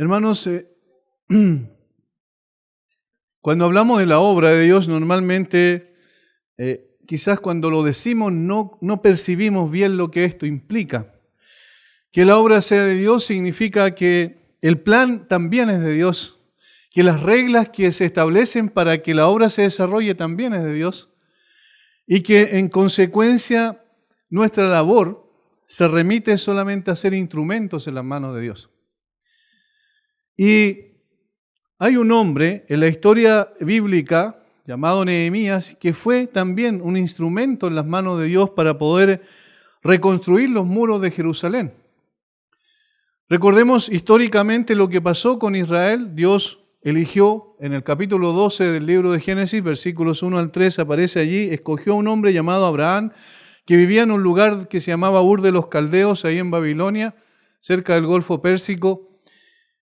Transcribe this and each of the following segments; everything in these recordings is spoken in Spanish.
Hermanos, cuando hablamos de la obra de Dios, normalmente, quizás cuando lo decimos no percibimos bien lo que esto implica. Que la obra sea de Dios significa que el plan también es de Dios, que las reglas que se establecen para que la obra se desarrolle también es de Dios, y que en consecuencia nuestra labor se remite solamente a ser instrumentos en las manos de Dios. Y hay un hombre en la historia bíblica llamado Nehemías que fue también un instrumento en las manos de Dios para poder reconstruir los muros de Jerusalén. Recordemos históricamente lo que pasó con Israel. Dios eligió en el capítulo 12 del libro de Génesis, versículos 1 al 3, aparece allí, escogió a un hombre llamado Abraham, que vivía en un lugar que se llamaba Ur de los Caldeos, ahí en Babilonia, cerca del Golfo Pérsico,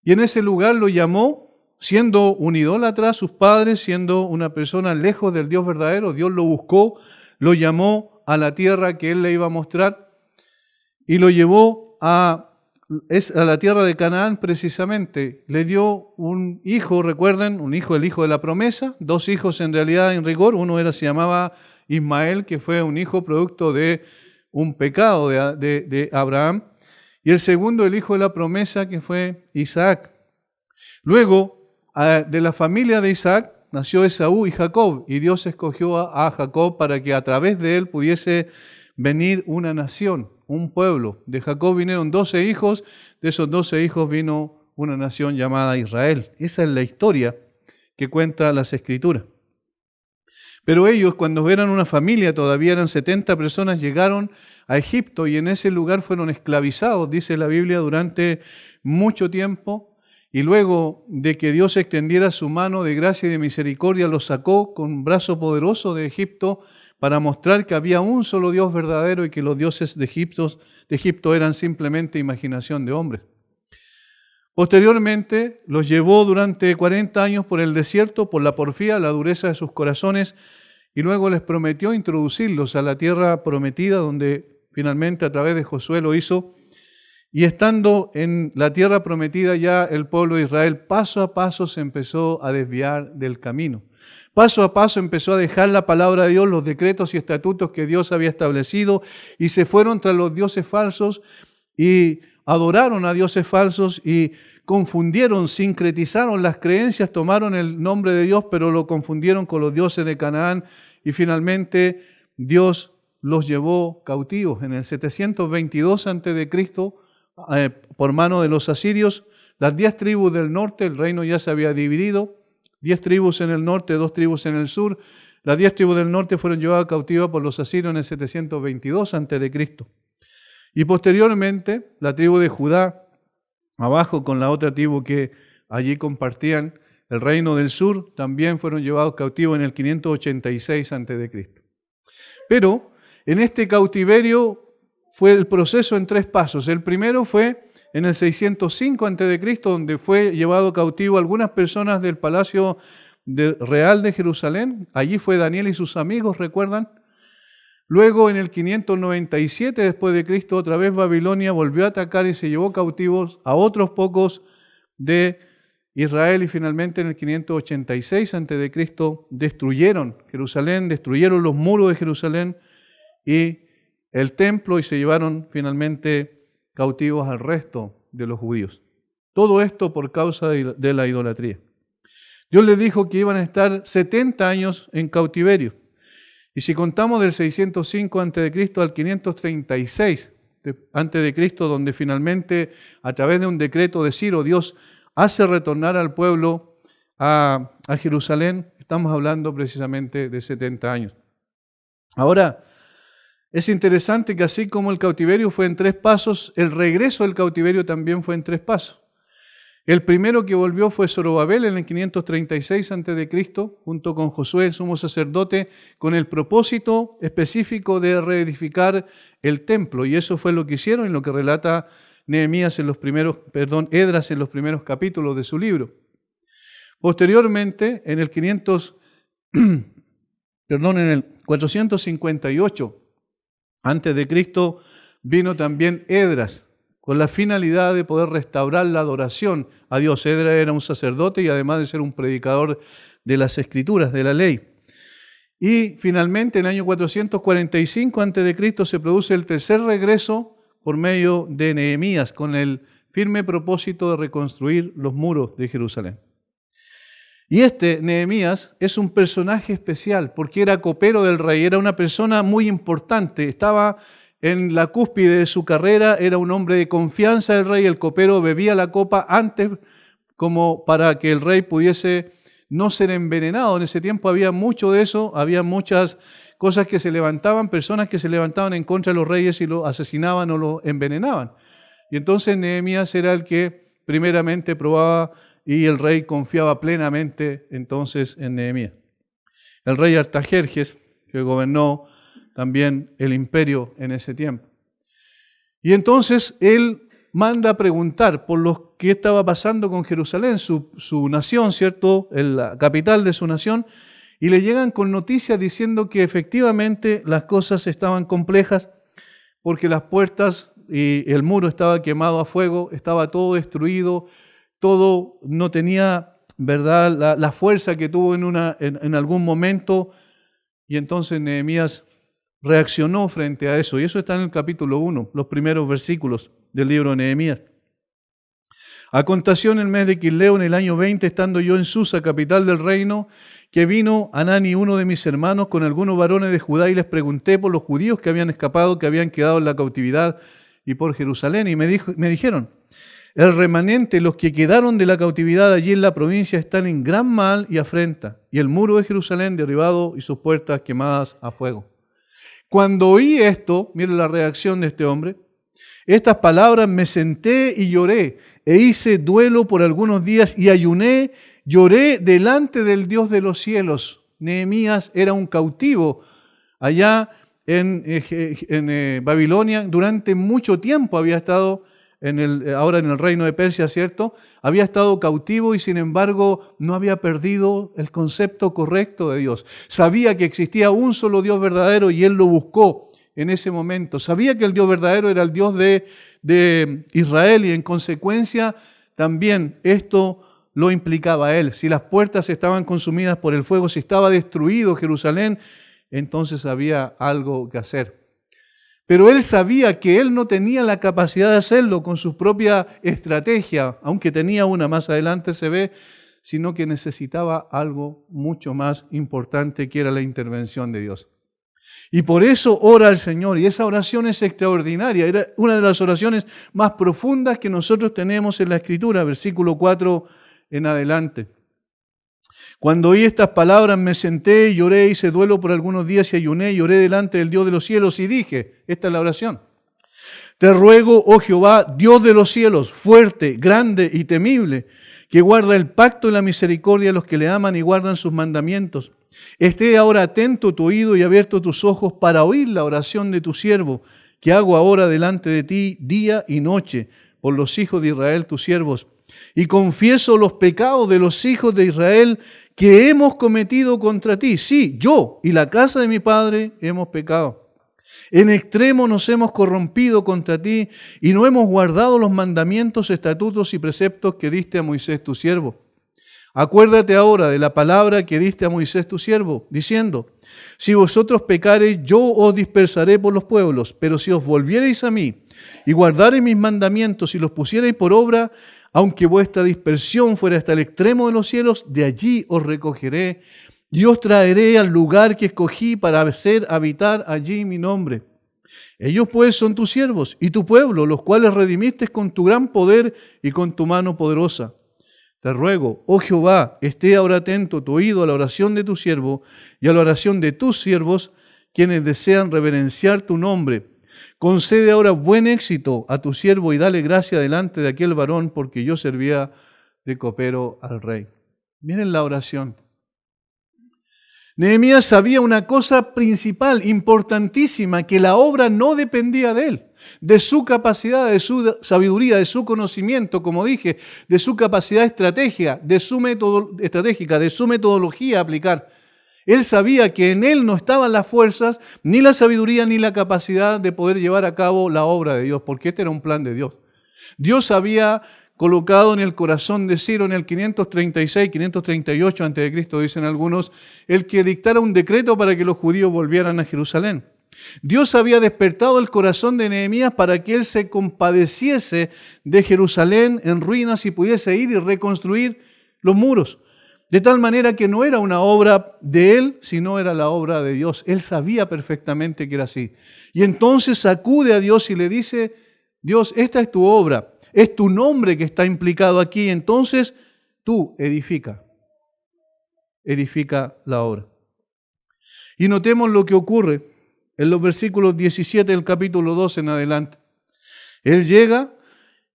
y en ese lugar lo llamó, siendo un idólatra, sus padres, siendo una persona lejos del Dios verdadero. Dios lo buscó, lo llamó a la tierra que él le iba a mostrar, y lo llevó a la tierra de Canaán precisamente. Le dio un hijo, recuerden, un hijo, el hijo de la promesa, dos hijos en realidad en rigor. Uno se llamaba Ismael, que fue un hijo producto de un pecado de Abraham, y el segundo, el hijo de la promesa, que fue Isaac. Luego, de la familia de Isaac, nació Esaú y Jacob, y Dios escogió a Jacob para que a través de él pudiese venir una nación, un pueblo. De Jacob vinieron 12 hijos, de esos 12 hijos vino una nación llamada Israel. Esa es la historia que cuenta las Escrituras. Pero ellos, cuando eran una familia, todavía eran 70 personas, llegaron a Egipto y en ese lugar fueron esclavizados, dice la Biblia, durante mucho tiempo. Y luego de que Dios extendiera su mano de gracia y de misericordia, los sacó con un brazo poderoso de Egipto para mostrar que había un solo Dios verdadero y que los dioses de Egipto eran simplemente imaginación de hombres. Posteriormente los llevó durante 40 años por el desierto, por la porfía, la dureza de sus corazones, y luego les prometió introducirlos a la tierra prometida, donde finalmente a través de Josué lo hizo. Y estando en la tierra prometida ya el pueblo de Israel paso a paso se empezó a desviar del camino. Paso a paso empezó a dejar la palabra de Dios, los decretos y estatutos que Dios había establecido, y se fueron tras los dioses falsos y adoraron a dioses falsos y confundieron, sincretizaron las creencias, tomaron el nombre de Dios, pero lo confundieron con los dioses de Canaán, y finalmente Dios los llevó cautivos. En el 722 a.C., por mano de los asirios, las 10 tribus del norte, el reino ya se había dividido, 10 tribus en el norte, 2 tribus en el sur. Las 10 tribus del norte fueron llevadas cautivas por los asirios en el 722 a.C. Y posteriormente, la tribu de Judá, abajo con la otra tribu que allí compartían el reino del sur, también fueron llevados cautivos en el 586 a.C. Pero en este cautiverio fue el proceso en 3 pasos. El primero fue en el 605 a.C., donde fue llevado cautivo algunas personas del palacio real de Jerusalén. Allí fue Daniel y sus amigos, ¿recuerdan? Luego en el 597 después de Cristo, otra vez Babilonia volvió a atacar y se llevó cautivos a otros pocos de Israel, y finalmente en el 586 a.C. destruyeron Jerusalén, destruyeron los muros de Jerusalén y el templo, y se llevaron finalmente cautivos al resto de los judíos. Todo esto por causa de la idolatría. Dios les dijo que iban a estar 70 años en cautiverio. Y si contamos del 605 a.C. al 536 a.C., donde finalmente a través de un decreto de Ciro Dios hace retornar al pueblo a Jerusalén, estamos hablando precisamente de 70 años. Ahora, es interesante que así como el cautiverio fue en 3 pasos, el regreso del cautiverio también fue en 3 pasos. El primero que volvió fue Zorobabel en el 536 a.C., junto con Josué, el sumo sacerdote, con el propósito específico de reedificar el templo. Y eso fue lo que hicieron y lo que relata Esdras en los primeros capítulos de su libro. Posteriormente, en el 458 a.C., vino también Esdras con la finalidad de poder restaurar la adoración a Dios. Esdras era un sacerdote y además de ser un predicador de las Escrituras, de la ley. Y finalmente, en el año 445 a.C., se produce el tercer regreso por medio de Nehemías, con el firme propósito de reconstruir los muros de Jerusalén. Y Nehemías es un personaje especial porque era copero del rey, era una persona muy importante, estaba en la cúspide de su carrera, era un hombre de confianza del rey. El copero bebía la copa antes como para que el rey pudiese no ser envenenado. En ese tiempo había mucho de eso, había muchas cosas que se levantaban, personas que se levantaban en contra de los reyes y lo asesinaban o lo envenenaban. Y entonces Nehemías era el que primeramente probaba y el rey confiaba plenamente entonces en Nehemías. El rey Artajerjes, que gobernó también el imperio en ese tiempo. Y entonces él manda a preguntar por lo que estaba pasando con Jerusalén, su nación, ¿cierto?, la capital de su nación, y le llegan con noticias diciendo que efectivamente las cosas estaban complejas porque las puertas y el muro estaba quemado a fuego, estaba todo destruido, todo no tenía, ¿verdad?, la fuerza que tuvo en algún momento. Y entonces Nehemías reaccionó frente a eso. Y eso está en el capítulo 1, los primeros versículos del libro de Nehemías. Aconteció en el mes de Quisleo, en el año 20, estando yo en Susa, capital del reino, que vino Hanani, uno de mis hermanos, con algunos varones de Judá, y les pregunté por los judíos que habían escapado, que habían quedado en la cautividad, y por Jerusalén. Y me dijeron: el remanente, los que quedaron de la cautividad allí en la provincia, están en gran mal y afrenta, y el muro de Jerusalén derribado y sus puertas quemadas a fuego. Cuando oí esto, miren la reacción de este hombre, estas palabras, me senté y lloré, e hice duelo por algunos días y ayuné, lloré delante del Dios de los cielos. Nehemías era un cautivo allá en Babilonia, durante mucho tiempo había estado ahora en el reino de Persia, ¿cierto? Había estado cautivo y sin embargo no había perdido el concepto correcto de Dios. Sabía que existía un solo Dios verdadero y él lo buscó en ese momento. Sabía que el Dios verdadero era el Dios de Israel y en consecuencia también esto lo implicaba a él. Si las puertas estaban consumidas por el fuego, si estaba destruido Jerusalén, entonces había algo que hacer. Pero él sabía que él no tenía la capacidad de hacerlo con su propia estrategia, aunque tenía una más adelante se ve, sino que necesitaba algo mucho más importante, que era la intervención de Dios. Y por eso ora al Señor, y esa oración es extraordinaria, era una de las oraciones más profundas que nosotros tenemos en la Escritura, versículo 4 en adelante. Cuando oí estas palabras me senté, lloré, hice duelo por algunos días y ayuné, lloré delante del Dios de los cielos y dije, esta es la oración: te ruego, oh Jehová, Dios de los cielos, fuerte, grande y temible, que guarda el pacto y la misericordia a los que le aman y guardan sus mandamientos. Esté ahora atento tu oído y abierto tus ojos para oír la oración de tu siervo, que hago ahora delante de ti día y noche, por los hijos de Israel, tus siervos. Y confieso los pecados de los hijos de Israel que hemos cometido contra ti. Sí, yo y la casa de mi padre hemos pecado. En extremo nos hemos corrompido contra ti y no hemos guardado los mandamientos, estatutos y preceptos que diste a Moisés tu siervo. Acuérdate ahora de la palabra que diste a Moisés tu siervo, diciendo: si vosotros pecareis, yo os dispersaré por los pueblos, pero si os volviereis a mí y guardareis mis mandamientos y los pusiereis por obra, aunque vuestra dispersión fuera hasta el extremo de los cielos, de allí os recogeré y os traeré al lugar que escogí para hacer habitar allí mi nombre. Ellos pues son tus siervos y tu pueblo, los cuales redimiste con tu gran poder y con tu mano poderosa. Te ruego, oh Jehová, esté ahora atento tu oído a la oración de tu siervo y a la oración de tus siervos, quienes desean reverenciar tu nombre. Concede ahora buen éxito a tu siervo y dale gracia delante de aquel varón, porque yo servía de copero al rey. Miren la oración. Nehemías sabía una cosa principal, importantísima, que la obra no dependía de él, de su capacidad, de su sabiduría, de su conocimiento, como dije, de su capacidad estratégica, de su metodología a aplicar. Él sabía que en él no estaban las fuerzas, ni la sabiduría, ni la capacidad de poder llevar a cabo la obra de Dios, porque este era un plan de Dios. Dios había colocado en el corazón de Ciro en el 536, 538 a.C., dicen algunos, el que dictara un decreto para que los judíos volvieran a Jerusalén. Dios había despertado el corazón de Nehemías para que él se compadeciese de Jerusalén en ruinas y pudiese ir y reconstruir los muros. De tal manera que no era una obra de él, sino era la obra de Dios. Él sabía perfectamente que era así. Y entonces acude a Dios y le dice: Dios, esta es tu obra, es tu nombre que está implicado aquí, entonces tú edifica la obra. Y notemos lo que ocurre en los versículos 17 del capítulo 2 en adelante. Él llega,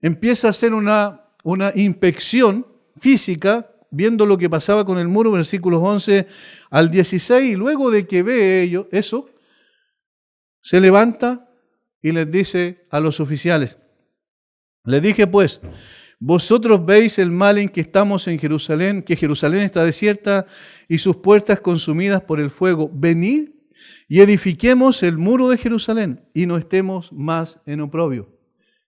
empieza a hacer una inspección física, viendo lo que pasaba con el muro, versículos 11 al 16, y luego de que ve eso, se levanta y les dice a los oficiales: les dije pues, vosotros veis el mal en que estamos en Jerusalén, que Jerusalén está desierta y sus puertas consumidas por el fuego. Venid y edifiquemos el muro de Jerusalén y no estemos más en oprobio.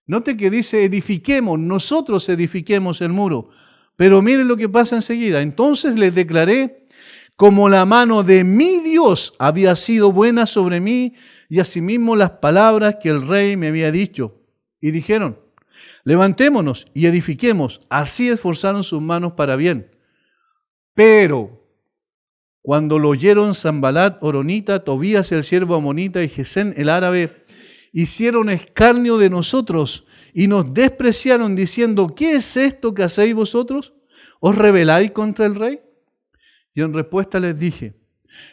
Note que dice edifiquemos, nosotros edifiquemos el muro. Pero miren lo que pasa enseguida. Entonces les declaré como la mano de mi Dios había sido buena sobre mí y asimismo las palabras que el rey me había dicho. Y dijeron: levantémonos y edifiquemos. Así esforzaron sus manos para bien. Pero cuando lo oyeron Sanbalat horonita, Tobías el siervo amonita y Gesén el árabe, hicieron escarnio de nosotros y nos despreciaron diciendo: ¿qué es esto que hacéis vosotros? ¿Os rebeláis contra el rey? Y en respuesta les dije: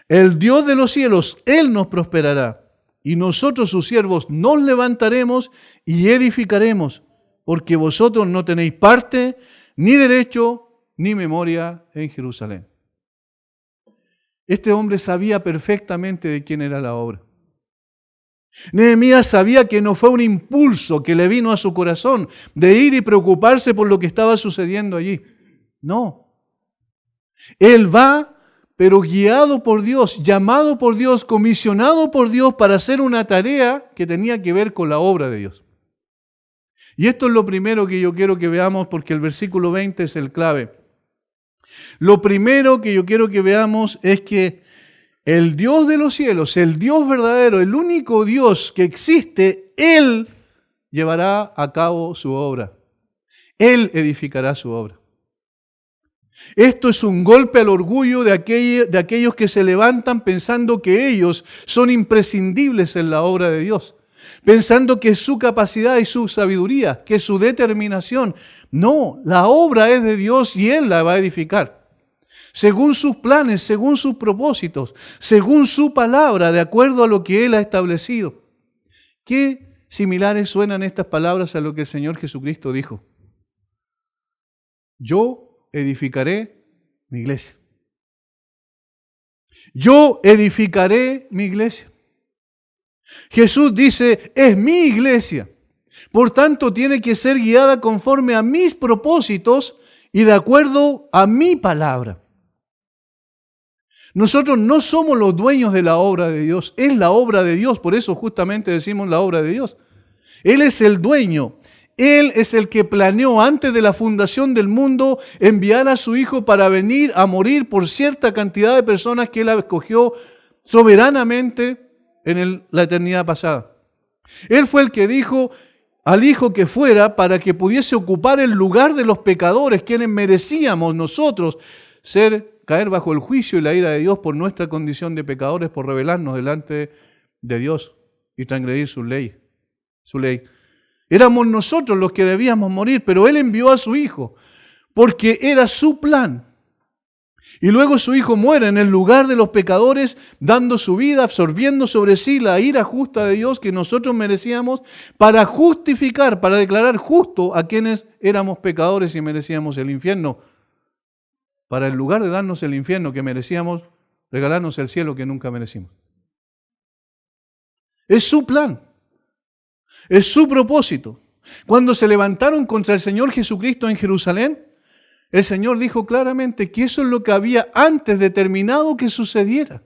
el Dios de los cielos, Él nos prosperará, y nosotros sus siervos nos levantaremos y edificaremos, porque vosotros no tenéis parte, ni derecho, ni memoria en Jerusalén. Este hombre sabía perfectamente de quién era la obra. Nehemías sabía que no fue un impulso que le vino a su corazón de ir y preocuparse por lo que estaba sucediendo allí. No. Él va, pero guiado por Dios, llamado por Dios, comisionado por Dios para hacer una tarea que tenía que ver con la obra de Dios. Y esto es lo primero que yo quiero que veamos, porque el versículo 20 es el clave. Lo primero que yo quiero que veamos es que el Dios de los cielos, el Dios verdadero, el único Dios que existe, Él llevará a cabo su obra. Él edificará su obra. Esto es un golpe al orgullo de aquellos que se levantan pensando que ellos son imprescindibles en la obra de Dios, pensando que es su capacidad y su sabiduría, que es su determinación. No, la obra es de Dios y Él la va a edificar, según sus planes, según sus propósitos, según su palabra, de acuerdo a lo que Él ha establecido. ¿Qué similares suenan estas palabras a lo que el Señor Jesucristo dijo? Yo edificaré mi iglesia. Yo edificaré mi iglesia. Jesús dice: es mi iglesia. Por tanto, tiene que ser guiada conforme a mis propósitos y de acuerdo a mi palabra. Nosotros no somos los dueños de la obra de Dios, es la obra de Dios, por eso justamente decimos la obra de Dios. Él es el dueño, Él es el que planeó antes de la fundación del mundo enviar a su Hijo para venir a morir por cierta cantidad de personas que Él escogió soberanamente en la eternidad pasada. Él fue el que dijo al Hijo que fuera para que pudiese ocupar el lugar de los pecadores, quienes merecíamos nosotros caer bajo el juicio y la ira de Dios por nuestra condición de pecadores, por rebelarnos delante de Dios y transgredir su ley. Éramos nosotros los que debíamos morir, pero Él envió a su Hijo porque era su plan. Y luego su Hijo muere en el lugar de los pecadores, dando su vida, absorbiendo sobre sí la ira justa de Dios que nosotros merecíamos, para justificar, para declarar justo a quienes éramos pecadores y merecíamos el infierno. Para en lugar de darnos el infierno que merecíamos, regalarnos el cielo que nunca merecimos. Es su plan. Es su propósito. Cuando se levantaron contra el Señor Jesucristo en Jerusalén, el Señor dijo claramente que eso es lo que había antes determinado que sucediera.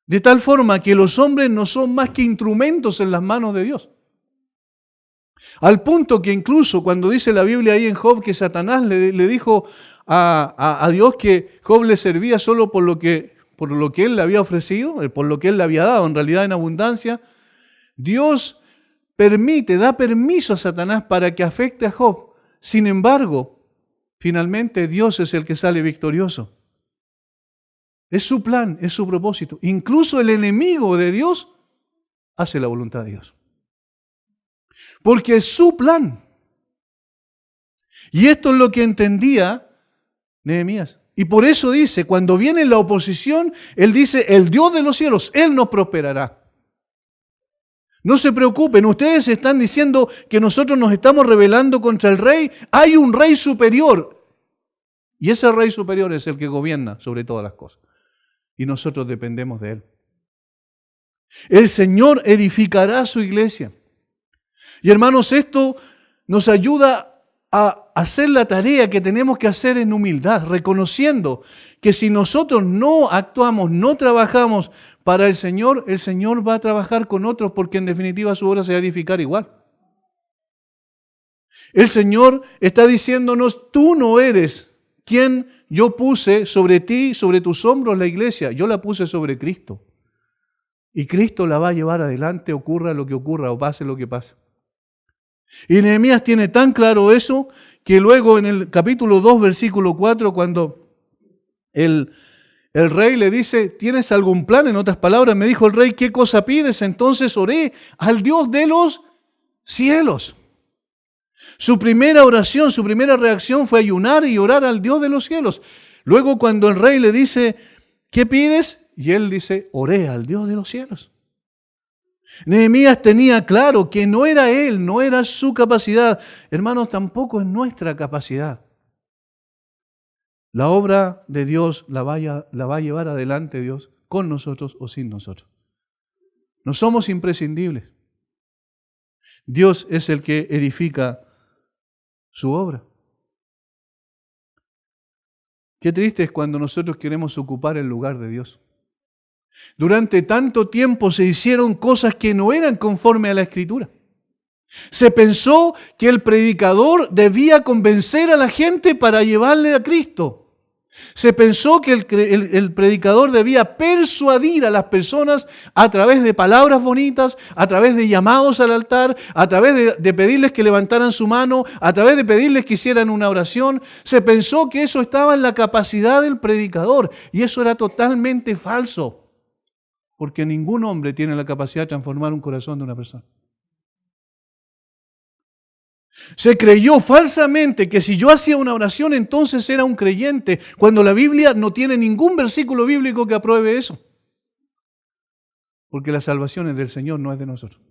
De tal forma que los hombres no son más que instrumentos en las manos de Dios. Al punto que incluso cuando dice la Biblia ahí en Job que Satanás le dijo a Dios que Job le servía solo por lo que él le había ofrecido, por lo que él le había dado, en realidad en abundancia, Dios da permiso a Satanás para que afecte a Job. Sin embargo, finalmente Dios es el que sale victorioso. Es su plan, es su propósito. Incluso el enemigo de Dios hace la voluntad de Dios. Porque es su plan. Y esto es lo que entendía Nehemías. Y por eso dice, cuando viene la oposición, él dice, el Dios de los cielos, Él nos prosperará. No se preocupen, ustedes están diciendo que nosotros nos estamos rebelando contra el rey. Hay un rey superior. Y ese rey superior es el que gobierna sobre todas las cosas. Y nosotros dependemos de Él. El Señor edificará su iglesia. Y hermanos, esto nos ayuda a hacer la tarea que tenemos que hacer en humildad, reconociendo que si nosotros no actuamos, no trabajamos para el Señor va a trabajar con otros porque en definitiva su obra se va a edificar igual. El Señor está diciéndonos, tú no eres quien yo puse sobre ti, sobre tus hombros la iglesia, yo la puse sobre Cristo. Y Cristo la va a llevar adelante, ocurra lo que ocurra o pase lo que pase. Y Nehemías tiene tan claro eso que luego en el capítulo 2, versículo 4, cuando el rey le dice, ¿tienes algún plan? En otras palabras, me dijo el rey, ¿qué cosa pides? Entonces oré al Dios de los cielos. Su primera oración, su primera reacción fue ayunar y orar al Dios de los cielos. Luego cuando el rey le dice, ¿qué pides? Y él dice, oré al Dios de los cielos. Nehemías tenía claro que no era él, no era su capacidad. Hermanos, tampoco es nuestra capacidad. La obra de Dios la va a llevar adelante Dios con nosotros o sin nosotros. No somos imprescindibles. Dios es el que edifica su obra. Qué triste es cuando nosotros queremos ocupar el lugar de Dios. Durante tanto tiempo se hicieron cosas que no eran conforme a la Escritura. Se pensó que el predicador debía convencer a la gente para llevarle a Cristo. Se pensó que el predicador debía persuadir a las personas a través de palabras bonitas, a través de llamados al altar, a través de pedirles que levantaran su mano, a través de pedirles que hicieran una oración. Se pensó que eso estaba en la capacidad del predicador y eso era totalmente falso. Porque ningún hombre tiene la capacidad de transformar un corazón de una persona. Se creyó falsamente que si yo hacía una oración entonces era un creyente, cuando la Biblia no tiene ningún versículo bíblico que apruebe eso. Porque la salvación es del Señor, no es de nosotros.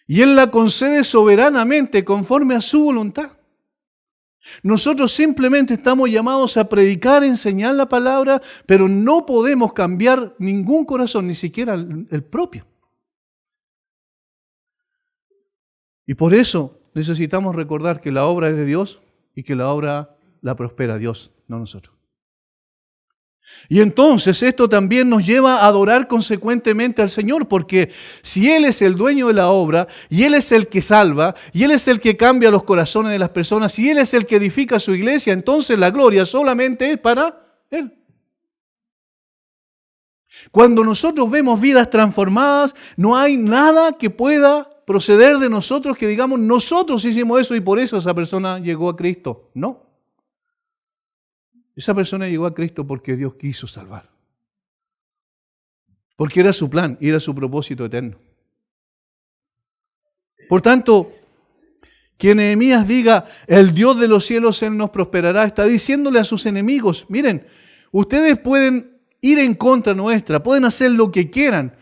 Y Él la concede soberanamente conforme a su voluntad. Nosotros simplemente estamos llamados a predicar, enseñar la palabra, pero no podemos cambiar ningún corazón, ni siquiera el propio. Y por eso necesitamos recordar que la obra es de Dios y que la obra la prospera Dios, no nosotros. Y entonces esto también nos lleva a adorar consecuentemente al Señor, porque si Él es el dueño de la obra, y Él es el que salva, y Él es el que cambia los corazones de las personas, y Él es el que edifica su iglesia, entonces la gloria solamente es para Él. Cuando nosotros vemos vidas transformadas, no hay nada que pueda proceder de nosotros que digamos, nosotros hicimos eso y por eso esa persona llegó a Cristo. No. Esa persona llegó a Cristo porque Dios quiso salvar. Porque era su plan y era su propósito eterno. Por tanto, que Nehemías diga, el Dios de los cielos, Él nos prosperará, está diciéndole a sus enemigos, miren, ustedes pueden ir en contra nuestra, pueden hacer lo que quieran,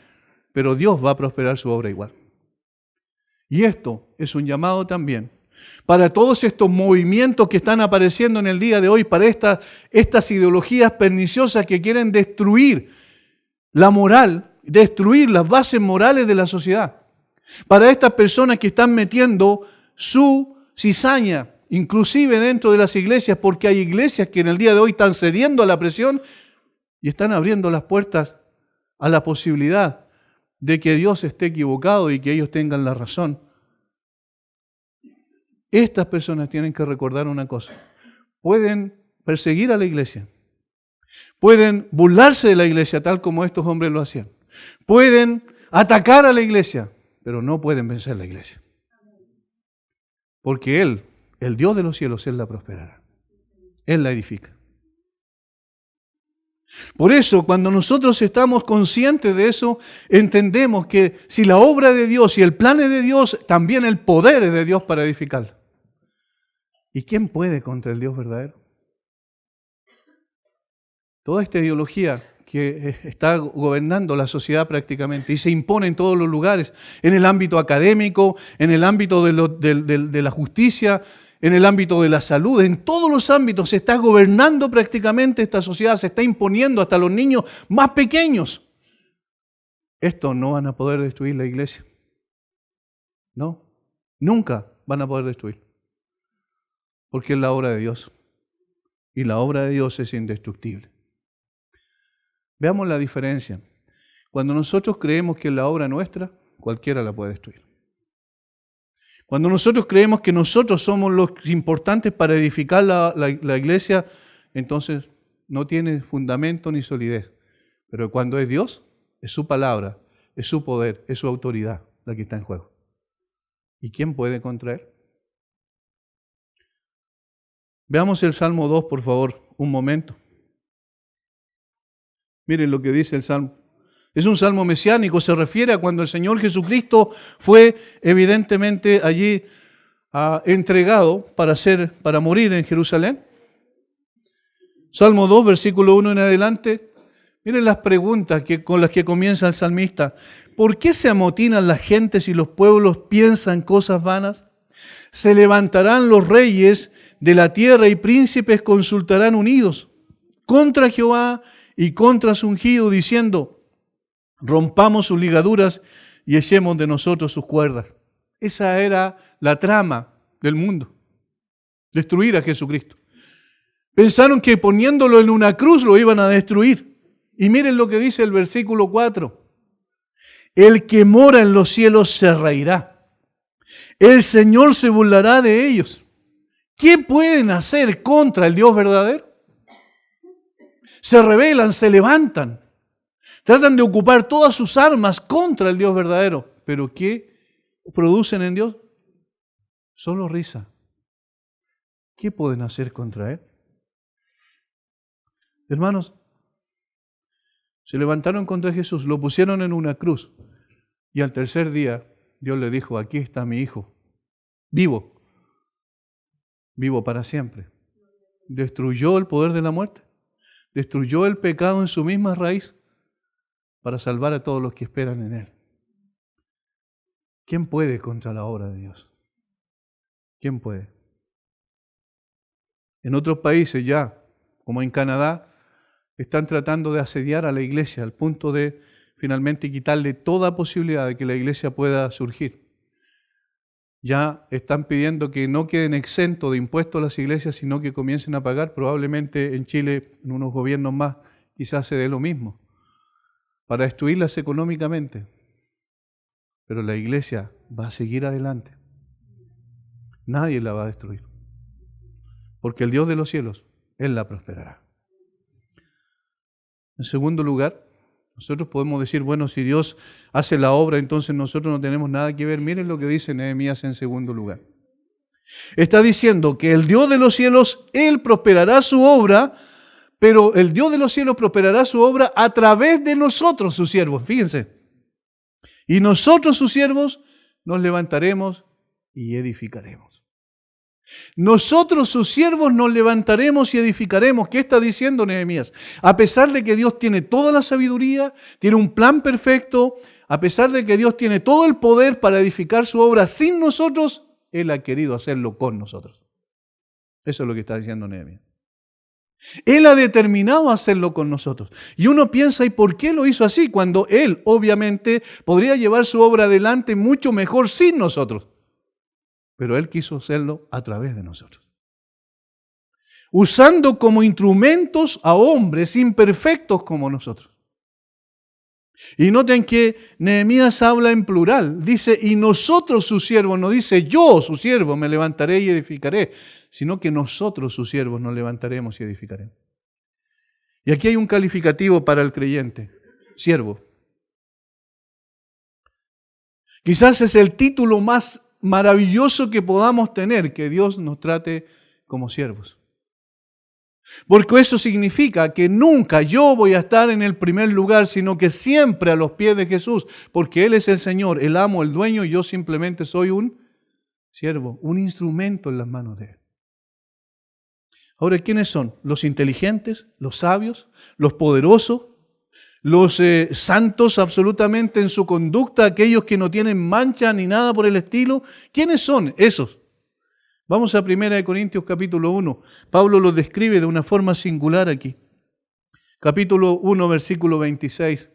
pero Dios va a prosperar su obra igual. Y esto es un llamado también para todos estos movimientos que están apareciendo en el día de hoy, para estas ideologías perniciosas que quieren destruir la moral, destruir las bases morales de la sociedad. Para estas personas que están metiendo su cizaña, inclusive dentro de las iglesias, porque hay iglesias que en el día de hoy están cediendo a la presión y están abriendo las puertas a la posibilidad de que Dios esté equivocado y que ellos tengan la razón. Estas personas tienen que recordar una cosa. Pueden perseguir a la iglesia. Pueden burlarse de la iglesia tal como estos hombres lo hacían. Pueden atacar a la iglesia, pero no pueden vencer la iglesia. Porque Él, el Dios de los cielos, Él la prosperará. Él la edifica. Por eso, cuando nosotros estamos conscientes de eso, entendemos que si la obra de Dios y el plan es de Dios, también el poder es de Dios para edificarla. ¿Y quién puede contra el Dios verdadero? Toda esta ideología que está gobernando la sociedad prácticamente y se impone en todos los lugares, en el ámbito académico, en el ámbito de la justicia, en el ámbito de la salud, en todos los ámbitos se está gobernando prácticamente esta sociedad, se está imponiendo hasta los niños más pequeños. Estos no van a poder destruir la iglesia. No, nunca van a poder destruir. Porque es la obra de Dios. Y la obra de Dios es indestructible. Veamos la diferencia. Cuando nosotros creemos que es la obra nuestra, cualquiera la puede destruir. Cuando nosotros creemos que nosotros somos los importantes para edificar la iglesia, entonces no tiene fundamento ni solidez. Pero cuando es Dios, es su palabra, es su poder, es su autoridad la que está en juego. ¿Y quién puede contra él? Veamos el Salmo 2, por favor, un momento. Miren lo que dice el Salmo. Es un salmo mesiánico, se refiere a cuando el Señor Jesucristo fue evidentemente allí entregado para morir en Jerusalén. Salmo 2, versículo 1 en adelante. Miren las preguntas con las que comienza el salmista. ¿Por qué se amotinan las gentes y los pueblos piensan cosas vanas? Se levantarán los reyes de la tierra y príncipes consultarán unidos contra Jehová y contra su ungido, diciendo: rompamos sus ligaduras y echemos de nosotros sus cuerdas. Esa era la trama del mundo, destruir a Jesucristo. Pensaron que poniéndolo en una cruz lo iban a destruir. Y miren lo que dice el versículo 4. El que mora en los cielos se reirá. El Señor se burlará de ellos. ¿Qué pueden hacer contra el Dios verdadero? Se rebelan, se levantan. Tratan de ocupar todas sus armas contra el Dios verdadero. ¿Pero qué producen en Dios? Solo risa. ¿Qué pueden hacer contra Él? Hermanos, se levantaron contra Jesús, lo pusieron en una cruz. Y al tercer día, Dios le dijo: aquí está mi Hijo, vivo para siempre. Destruyó el poder de la muerte. Destruyó el pecado en su misma raíz para salvar a todos los que esperan en Él. ¿Quién puede contra la obra de Dios? ¿Quién puede? En otros países ya, como en Canadá, están tratando de asediar a la iglesia al punto de finalmente quitarle toda posibilidad de que la iglesia pueda surgir. Ya están pidiendo que no queden exentos de impuestos las iglesias, sino que comiencen a pagar. Probablemente en Chile, en unos gobiernos más, quizás se dé lo mismo, para destruirlas económicamente. Pero la iglesia va a seguir adelante. Nadie la va a destruir. Porque el Dios de los cielos, Él la prosperará. En segundo lugar, nosotros podemos decir, bueno, si Dios hace la obra, entonces nosotros no tenemos nada que ver. Miren lo que dice Nehemías en segundo lugar. Está diciendo que el Dios de los cielos, Él prosperará su obra, pero el Dios de los cielos prosperará su obra a través de nosotros, sus siervos. Fíjense. Y nosotros, sus siervos, nos levantaremos y edificaremos. Nosotros, sus siervos, nos levantaremos y edificaremos. ¿Qué está diciendo Nehemías? A pesar de que Dios tiene toda la sabiduría, tiene un plan perfecto, a pesar de que Dios tiene todo el poder para edificar su obra sin nosotros, Él ha querido hacerlo con nosotros. Eso es lo que está diciendo Nehemías. Él ha determinado hacerlo con nosotros. Y uno piensa, ¿y por qué lo hizo así? Cuando Él, obviamente, podría llevar su obra adelante mucho mejor sin nosotros. Pero Él quiso hacerlo a través de nosotros. Usando como instrumentos a hombres imperfectos como nosotros. Y noten que Nehemías habla en plural. Dice, y nosotros sus siervos, no dice yo su siervo me levantaré y edificaré, sino que nosotros sus siervos nos levantaremos y edificaremos. Y aquí hay un calificativo para el creyente, siervo. Quizás es el título más maravilloso que podamos tener, que Dios nos trate como siervos. Porque eso significa que nunca yo voy a estar en el primer lugar, sino que siempre a los pies de Jesús, porque Él es el Señor, el amo, el dueño, y yo simplemente soy un siervo, un instrumento en las manos de Él. Ahora, ¿quiénes son? Los inteligentes, los sabios, los poderosos, los santos absolutamente en su conducta, aquellos que no tienen mancha ni nada por el estilo. ¿Quiénes son esos? Vamos a 1 Corintios capítulo 1. Pablo los describe de una forma singular aquí. Capítulo 1, versículo 26.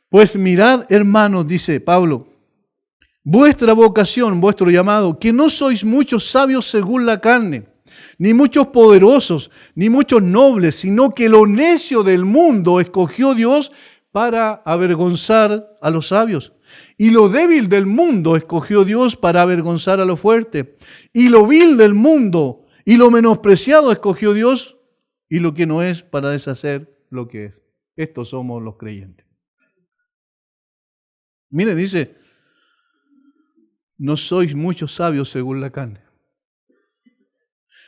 Pues mirad, hermanos, dice Pablo, vuestra vocación, vuestro llamado, que no sois muchos sabios según la carne, ni muchos poderosos, ni muchos nobles, sino que lo necio del mundo escogió Dios para avergonzar a los sabios. Y lo débil del mundo escogió Dios para avergonzar a lo fuerte. Y lo vil del mundo y lo menospreciado escogió Dios, y lo que no es para deshacer lo que es. Estos somos los creyentes. Mire, dice, no sois muchos sabios según la carne.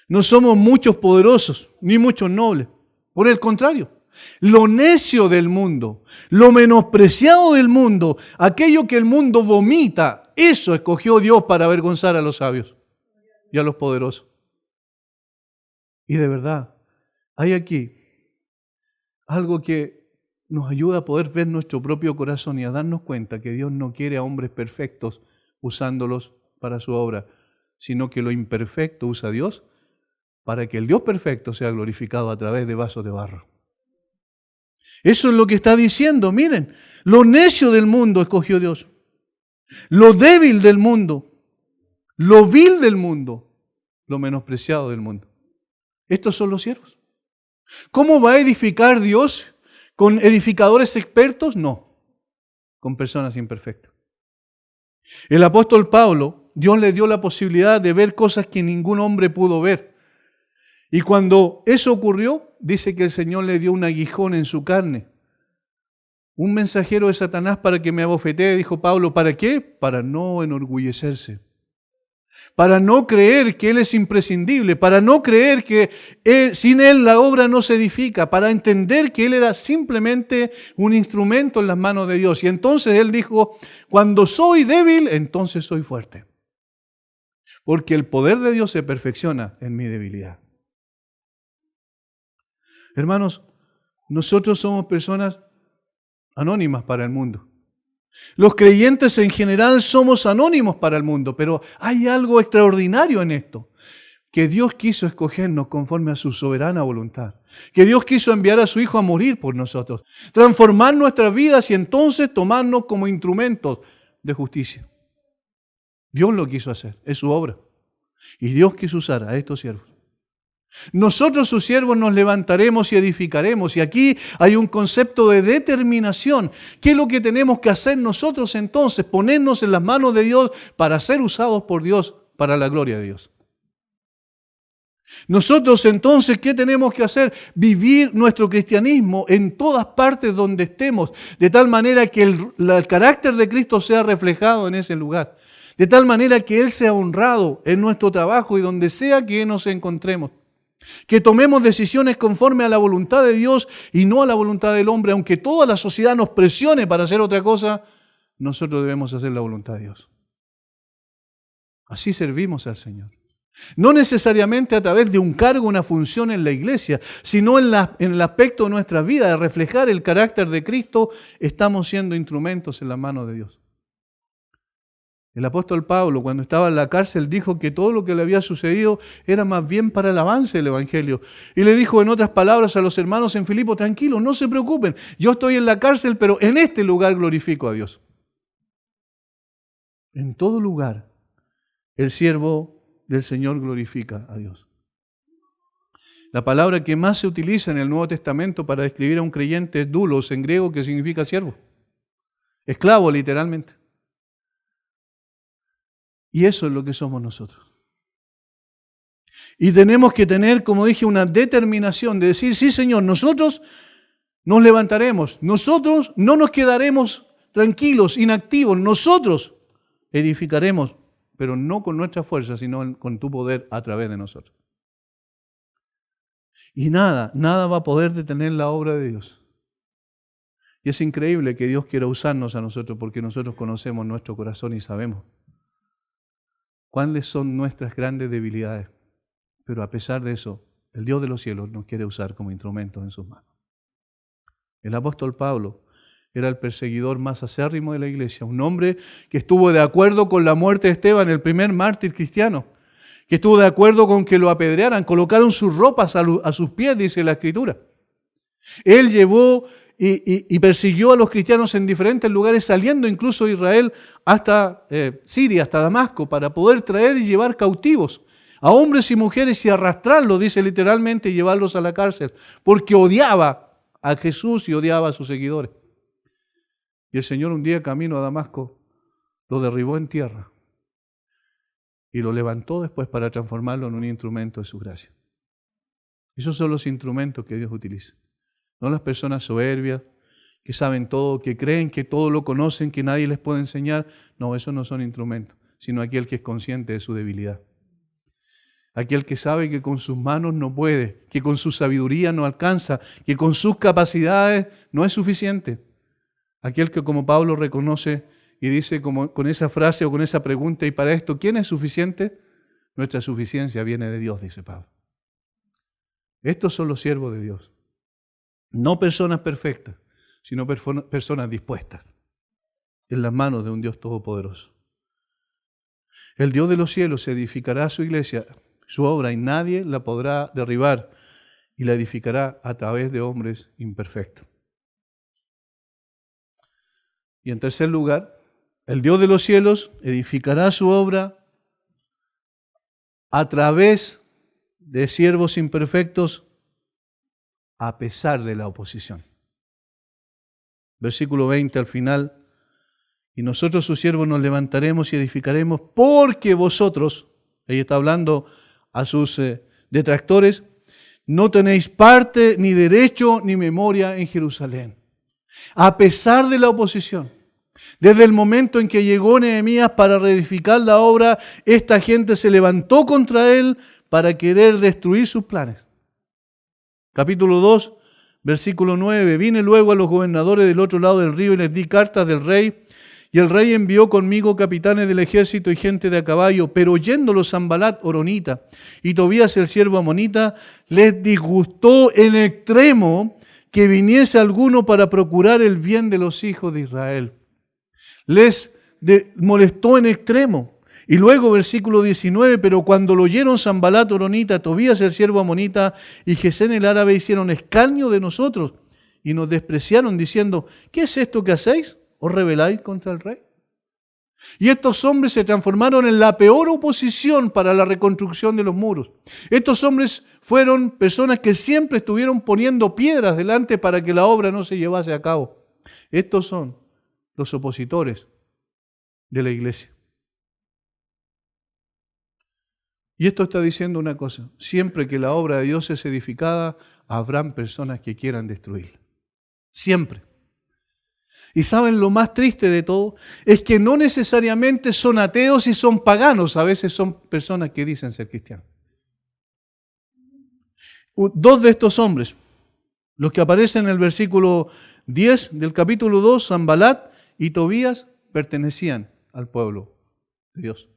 No somos muchos poderosos, ni muchos nobles. Por el contrario, lo necio del mundo, lo menospreciado del mundo, aquello que el mundo vomita, eso escogió Dios para avergonzar a los sabios y a los poderosos. Y de verdad, hay aquí algo que nos ayuda a poder ver nuestro propio corazón y a darnos cuenta que Dios no quiere a hombres perfectos usándolos para su obra, sino que lo imperfecto usa Dios para que el Dios perfecto sea glorificado a través de vasos de barro. Eso es lo que está diciendo. Miren, lo necio del mundo escogió Dios. Lo débil del mundo, lo vil del mundo, lo menospreciado del mundo. Estos son los siervos. ¿Cómo va a edificar Dios? ¿Con edificadores expertos? No, con personas imperfectas. El apóstol Pablo, Dios le dio la posibilidad de ver cosas que ningún hombre pudo ver. Y cuando eso ocurrió, dice que el Señor le dio un aguijón en su carne. Un mensajero de Satanás para que me abofetee, dijo Pablo, ¿para qué? Para no enorgullecerse. Para no creer que Él es imprescindible, para no creer que sin Él la obra no se edifica, para entender que Él era simplemente un instrumento en las manos de Dios. Y entonces Él dijo, cuando soy débil, entonces soy fuerte. Porque el poder de Dios se perfecciona en mi debilidad. Hermanos, nosotros somos personas anónimas para el mundo. Los creyentes en general somos anónimos para el mundo, pero hay algo extraordinario en esto, que Dios quiso escogernos conforme a su soberana voluntad, que Dios quiso enviar a su Hijo a morir por nosotros, transformar nuestras vidas y entonces tomarnos como instrumentos de justicia. Dios lo quiso hacer, es su obra, y Dios quiso usar a estos siervos. Nosotros sus siervos nos levantaremos y edificaremos. Y aquí hay un concepto de determinación. ¿Qué es lo que tenemos que hacer nosotros entonces? Ponernos en las manos de Dios para ser usados por Dios para la gloria de Dios. Nosotros entonces, ¿qué tenemos que hacer? Vivir nuestro cristianismo en todas partes donde estemos, de tal manera que el carácter de Cristo sea reflejado en ese lugar. De tal manera que Él sea honrado en nuestro trabajo y donde sea que nos encontremos. Que tomemos decisiones conforme a la voluntad de Dios y no a la voluntad del hombre. Aunque toda la sociedad nos presione para hacer otra cosa, nosotros debemos hacer la voluntad de Dios. Así servimos al Señor. No necesariamente a través de un cargo, una función en la iglesia, sino en el aspecto de nuestra vida, de reflejar el carácter de Cristo, estamos siendo instrumentos en la mano de Dios. El apóstol Pablo, cuando estaba en la cárcel, dijo que todo lo que le había sucedido era más bien para el avance del Evangelio. Y le dijo en otras palabras a los hermanos en Filipo, tranquilos, no se preocupen, yo estoy en la cárcel, pero en este lugar glorifico a Dios. En todo lugar, el siervo del Señor glorifica a Dios. La palabra que más se utiliza en el Nuevo Testamento para describir a un creyente es doulos, en griego, que significa siervo. Esclavo, literalmente. Y eso es lo que somos nosotros. Y tenemos que tener, como dije, una determinación de decir, sí, Señor, nosotros nos levantaremos, nosotros no nos quedaremos tranquilos, inactivos, nosotros edificaremos, pero no con nuestra fuerza, sino con tu poder a través de nosotros. Y nada va a poder detener la obra de Dios. Y es increíble que Dios quiera usarnos a nosotros porque nosotros conocemos nuestro corazón y sabemos cuáles son nuestras grandes debilidades. Pero a pesar de eso, el Dios de los cielos nos quiere usar como instrumentos en sus manos. El apóstol Pablo era el perseguidor más acérrimo de la iglesia, un hombre que estuvo de acuerdo con la muerte de Esteban, el primer mártir cristiano, que estuvo de acuerdo con que lo apedrearan, colocaron sus ropas a sus pies, dice la Escritura. Él llevó y persiguió a los cristianos en diferentes lugares, saliendo incluso de Israel hasta Siria, hasta Damasco, para poder traer y llevar cautivos a hombres y mujeres y arrastrarlos, dice literalmente, y llevarlos a la cárcel, porque odiaba a Jesús y odiaba a sus seguidores. Y el Señor un día camino a Damasco lo derribó en tierra y lo levantó después para transformarlo en un instrumento de su gracia. Esos son los instrumentos que Dios utiliza. No las personas soberbias, que saben todo, que creen que todo lo conocen, que nadie les puede enseñar. No, esos no son instrumentos, sino aquel que es consciente de su debilidad. Aquel que sabe que con sus manos no puede, que con su sabiduría no alcanza, que con sus capacidades no es suficiente. Aquel que, como Pablo reconoce y dice como con esa frase o con esa pregunta, y para esto, ¿quién es suficiente? Nuestra suficiencia viene de Dios, dice Pablo. Estos son los siervos de Dios. No personas perfectas, sino personas dispuestas en las manos de un Dios todopoderoso. El Dios de los cielos edificará su iglesia, su obra, y nadie la podrá derribar, y la edificará a través de hombres imperfectos. Y en tercer lugar, el Dios de los cielos edificará su obra a través de siervos imperfectos a pesar de la oposición. Versículo 20 al final, y nosotros sus siervos nos levantaremos y edificaremos porque vosotros, ahí está hablando a sus detractores, no tenéis parte, ni derecho, ni memoria en Jerusalén. A pesar de la oposición, desde el momento en que llegó Nehemías para reedificar la obra, esta gente se levantó contra él para querer destruir sus planes. Capítulo 2, versículo 9. Vine luego a los gobernadores del otro lado del río y les di cartas del rey. Y el rey envió conmigo capitanes del ejército y gente de a caballo, pero oyéndolo Sanbalat horonita y Tobías el siervo amonita, les disgustó en extremo que viniese alguno para procurar el bien de los hijos de Israel. Les molestó en extremo. Y luego versículo 19, pero cuando lo oyeron Sanbalat horonita, Tobías el siervo amonita y Gesén el árabe hicieron escarnio de nosotros y nos despreciaron diciendo, ¿qué es esto que hacéis? ¿Os rebeláis contra el rey? Y estos hombres se transformaron en la peor oposición para la reconstrucción de los muros. Estos hombres fueron personas que siempre estuvieron poniendo piedras delante para que la obra no se llevase a cabo. Estos son los opositores de la iglesia. Y esto está diciendo una cosa: siempre que la obra de Dios es edificada, habrán personas que quieran destruirla. Siempre. Y ¿saben lo más triste de todo? Es que no necesariamente son ateos y son paganos, a veces son personas que dicen ser cristianos. Dos de estos hombres, los que aparecen en el versículo 10 del capítulo 2, Sanbalat y Tobías, pertenecían al pueblo de Dios.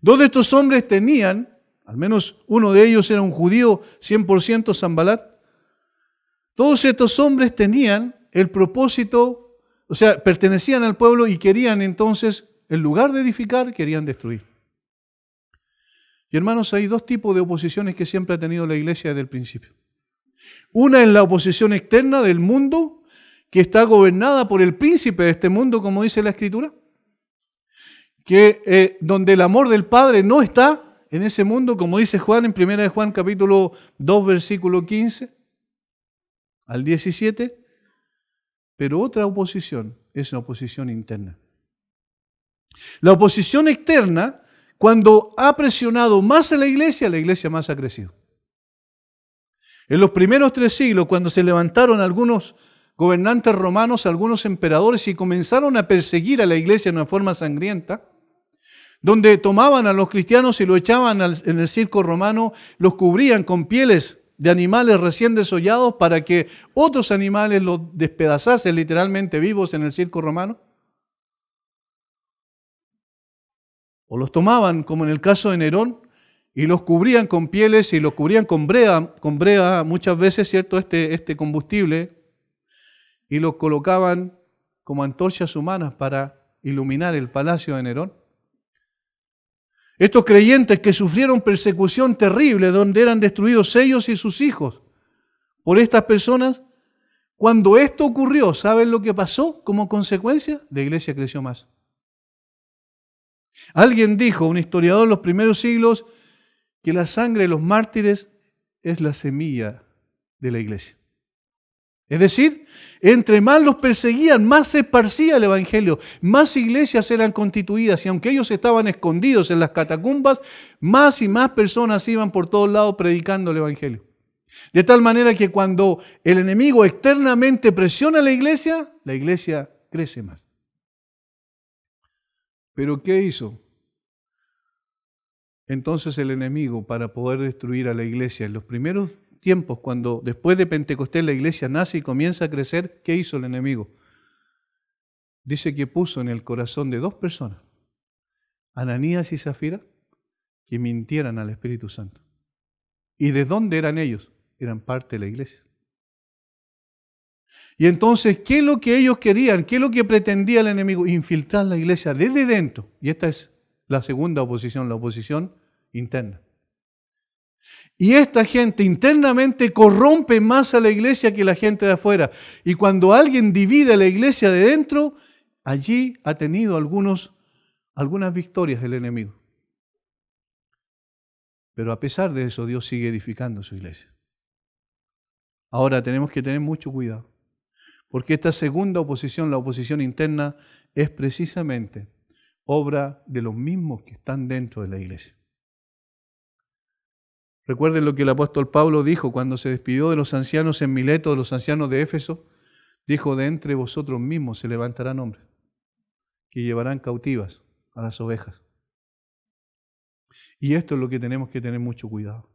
Dos de estos hombres tenían, al menos uno de ellos era un judío 100% Sanbalat. Todos estos hombres tenían el propósito, o sea, pertenecían al pueblo y querían entonces, en lugar de edificar, querían destruir. Y hermanos, hay dos tipos de oposiciones que siempre ha tenido la iglesia desde el principio. Una es la oposición externa del mundo, que está gobernada por el príncipe de este mundo, como dice la Escritura, que donde el amor del Padre no está en ese mundo, como dice Juan en 1 de Juan capítulo 2, versículo 15 al 17, pero otra oposición es una oposición interna. La oposición externa, cuando ha presionado más a la iglesia más ha crecido. En los primeros 3 siglos, cuando se levantaron algunos gobernantes romanos, algunos emperadores, y comenzaron a perseguir a la iglesia de una forma sangrienta, donde tomaban a los cristianos y lo echaban en el circo romano, los cubrían con pieles de animales recién desollados para que otros animales los despedazasen literalmente vivos en el circo romano. O los tomaban, como en el caso de Nerón, y los cubrían con pieles y los cubrían con brea muchas veces, ¿cierto? Este combustible, y los colocaban como antorchas humanas para iluminar el palacio de Nerón. Estos creyentes que sufrieron persecución terrible, donde eran destruidos ellos y sus hijos por estas personas, cuando esto ocurrió, ¿saben lo que pasó como consecuencia? La iglesia creció más. Alguien dijo, un historiador de los primeros siglos, que la sangre de los mártires es la semilla de la iglesia. Es decir, entre más los perseguían, más se esparcía el evangelio, más iglesias eran constituidas, y aunque ellos estaban escondidos en las catacumbas, más y más personas iban por todos lados predicando el evangelio. De tal manera que cuando el enemigo externamente presiona a la iglesia crece más. ¿Pero qué hizo entonces el enemigo para poder destruir a la iglesia? En los primeros tiempos, cuando después de Pentecostés la iglesia nace y comienza a crecer, ¿qué hizo el enemigo? Dice que puso en el corazón de 2 personas, Ananías y Zafira, que mintieran al Espíritu Santo. ¿Y de dónde eran ellos? Eran parte de la iglesia. Y entonces, ¿qué es lo que ellos querían? ¿Qué es lo que pretendía el enemigo? Infiltrar la iglesia desde dentro. Y esta es la segunda oposición, la oposición interna. Y esta gente internamente corrompe más a la iglesia que la gente de afuera. Y cuando alguien divide a la iglesia de dentro, allí ha tenido algunas victorias el enemigo. Pero a pesar de eso, Dios sigue edificando su iglesia. Ahora tenemos que tener mucho cuidado, porque esta segunda oposición, la oposición interna, es precisamente obra de los mismos que están dentro de la iglesia. Recuerden lo que el apóstol Pablo dijo cuando se despidió de los ancianos en Mileto, de los ancianos de Éfeso. Dijo, de entre vosotros mismos se levantarán hombres que llevarán cautivas a las ovejas. Y esto es lo que tenemos que tener mucho cuidado.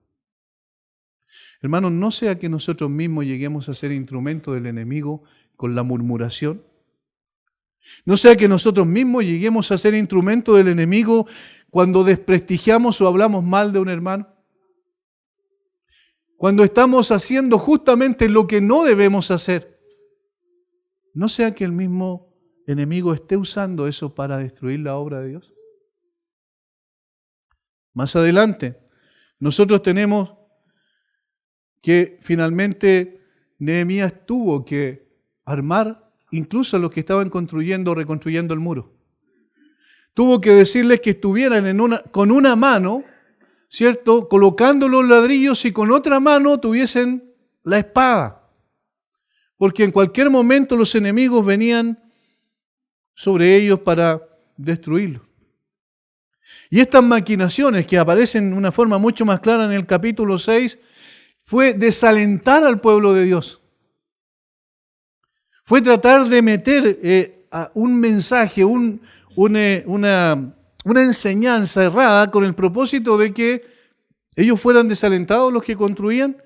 Hermanos, no sea que nosotros mismos lleguemos a ser instrumento del enemigo con la murmuración. No sea que nosotros mismos lleguemos a ser instrumento del enemigo cuando desprestigiamos o hablamos mal de un hermano. Cuando estamos haciendo justamente lo que no debemos hacer. No sea que el mismo enemigo esté usando eso para destruir la obra de Dios. Más adelante, nosotros tenemos que finalmente Nehemías tuvo que armar incluso a los que estaban reconstruyendo el muro. Tuvo que decirles que estuvieran con una mano, ¿cierto?, colocando los ladrillos y con otra mano tuviesen la espada. Porque en cualquier momento los enemigos venían sobre ellos para destruirlos. Y estas maquinaciones que aparecen de una forma mucho más clara en el capítulo 6, fue desalentar al pueblo de Dios. Fue tratar de meter un mensaje, una enseñanza errada con el propósito de que ellos fueran desalentados los que construían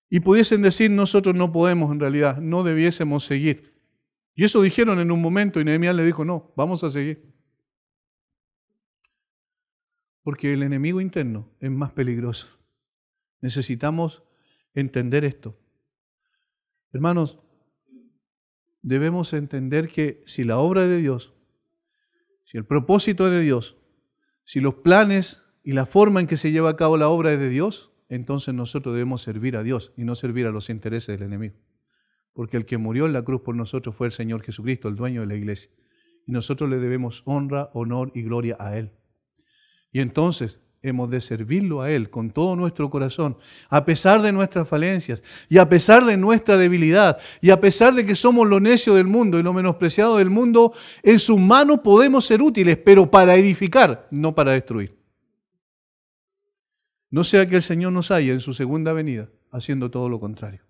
y pudiesen decir, nosotros no podemos en realidad, no debiésemos seguir. Y eso dijeron en un momento y Nehemías le dijo, no, vamos a seguir. Porque el enemigo interno es más peligroso. Necesitamos entender esto. Hermanos, debemos entender que si la obra de Dios, si el propósito de Dios, si los planes y la forma en que se lleva a cabo la obra es de Dios, entonces nosotros debemos servir a Dios y no servir a los intereses del enemigo. Porque el que murió en la cruz por nosotros fue el Señor Jesucristo, el dueño de la iglesia. Y nosotros le debemos honra, honor y gloria a Él. Y entonces, hemos de servirlo a Él con todo nuestro corazón, a pesar de nuestras falencias y a pesar de nuestra debilidad y a pesar de que somos lo necio del mundo y lo menospreciado del mundo, en sus manos podemos ser útiles, pero para edificar, no para destruir. No sea que el Señor nos haya en su segunda venida haciendo todo lo contrario.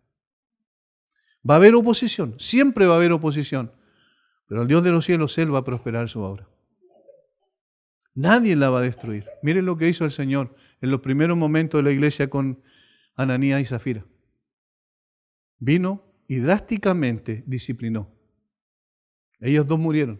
Va a haber oposición, siempre va a haber oposición, pero el Dios de los cielos, Él va a prosperar su obra. Nadie la va a destruir. Miren lo que hizo el Señor en los primeros momentos de la iglesia con Ananías y Zafira. Vino y drásticamente disciplinó. Ellos dos murieron,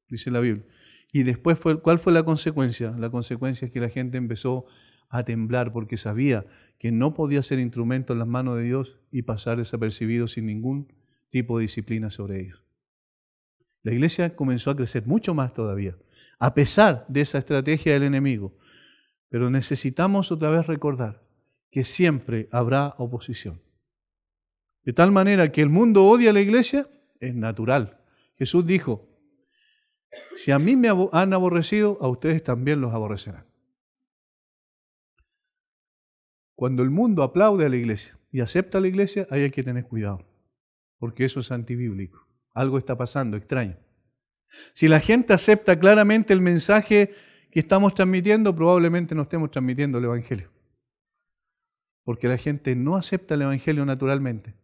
dice la Biblia. Y después, ¿cuál fue la consecuencia? La consecuencia es que la gente empezó a temblar porque sabía que no podía ser instrumento en las manos de Dios y pasar desapercibido sin ningún tipo de disciplina sobre ellos. La iglesia comenzó a crecer mucho más todavía, a pesar de esa estrategia del enemigo. Pero necesitamos otra vez recordar que siempre habrá oposición. De tal manera que el mundo odia a la iglesia, es natural. Jesús dijo, si a mí me han aborrecido, a ustedes también los aborrecerán. Cuando el mundo aplaude a la iglesia y acepta a la iglesia, ahí hay que tener cuidado, porque eso es antibíblico. Algo está pasando extraño. Si la gente acepta claramente el mensaje que estamos transmitiendo, probablemente no estemos transmitiendo el Evangelio. Porque la gente no acepta el Evangelio naturalmente,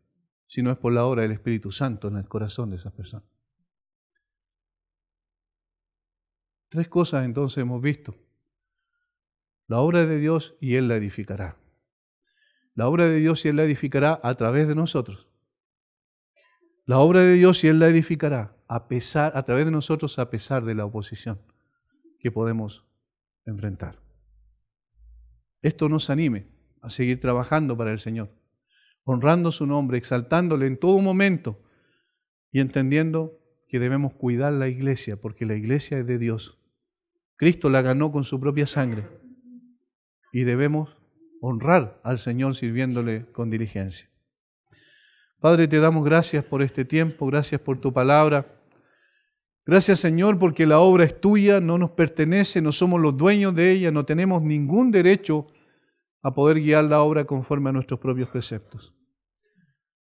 sino es por la obra del Espíritu Santo en el corazón de esas personas. 3 cosas entonces hemos visto. La obra de Dios y Él la edificará. La obra de Dios y Él la edificará a través de nosotros. La obra de Dios y Él la edificará a través de nosotros a pesar de la oposición que podemos enfrentar. Esto nos anime a seguir trabajando para el Señor, honrando su nombre, exaltándole en todo momento y entendiendo que debemos cuidar la iglesia porque la iglesia es de Dios. Cristo la ganó con su propia sangre y debemos honrar al Señor sirviéndole con diligencia. Padre, te damos gracias por este tiempo, gracias por tu palabra. Gracias, Señor, porque la obra es tuya, no nos pertenece, no somos los dueños de ella, no tenemos ningún derecho a poder guiar la obra conforme a nuestros propios preceptos.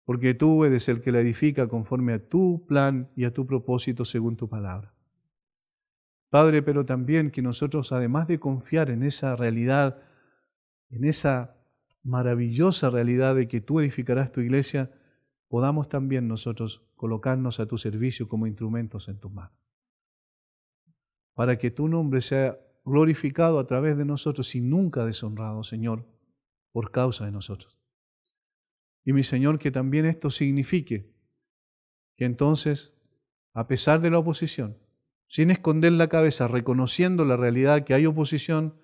Porque tú eres el que la edifica conforme a tu plan y a tu propósito según tu palabra. Padre, pero también que nosotros, además de confiar en esa realidad, en esa maravillosa realidad de que tú edificarás tu iglesia, podamos también nosotros colocarnos a tu servicio como instrumentos en tus manos. Para que tu nombre sea glorificado a través de nosotros y nunca deshonrado, Señor, por causa de nosotros. Y mi Señor, que también esto signifique que entonces, a pesar de la oposición, sin esconder la cabeza, reconociendo la realidad que hay oposición,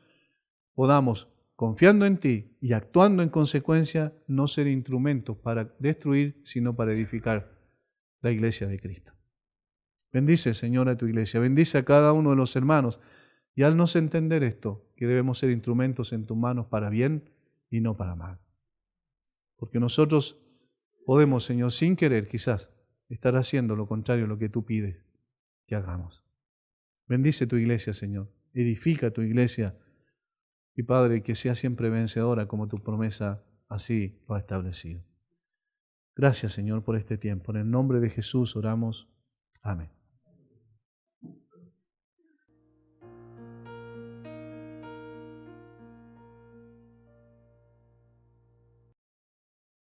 podamos, confiando en ti y actuando en consecuencia, no ser instrumentos para destruir, sino para edificar la iglesia de Cristo. Bendice, Señor, a tu iglesia, bendice a cada uno de los hermanos y haznos entender esto, que debemos ser instrumentos en tus manos para bien y no para mal. Porque nosotros podemos, Señor, sin querer quizás, estar haciendo lo contrario a lo que tú pides que hagamos. Bendice tu iglesia, Señor, edifica tu iglesia y, Padre, que sea siempre vencedora como tu promesa así lo ha establecido. Gracias, Señor, por este tiempo. En el nombre de Jesús oramos. Amén.